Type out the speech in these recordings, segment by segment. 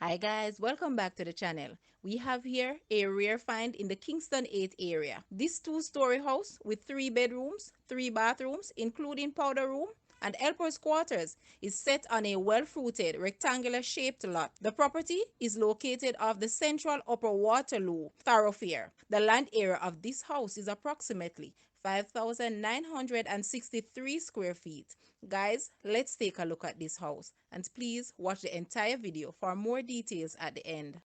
Hi guys, welcome back to the channel. We have here a rare find in the Kingston 8 area. This two-story house with 3 bedrooms, 3 bathrooms, including powder room and helper's quarters is set on a well-fruited rectangular shaped lot. The property is located off the central Upper Waterloo thoroughfare. The land area of this house is approximately 5,963 square feet. Guys, let's take a look at this house and please watch the entire video for more details at the end.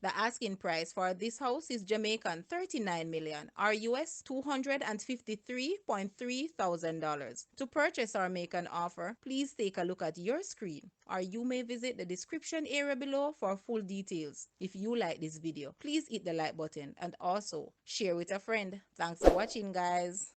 The asking price for this house is Jamaican 39 million or US $253,300. To purchase or make an offer, please take a look at your screen, or you may visit the description area below for full details. If you like this video, please hit the like button and also share with a friend. Thanks for watching, guys.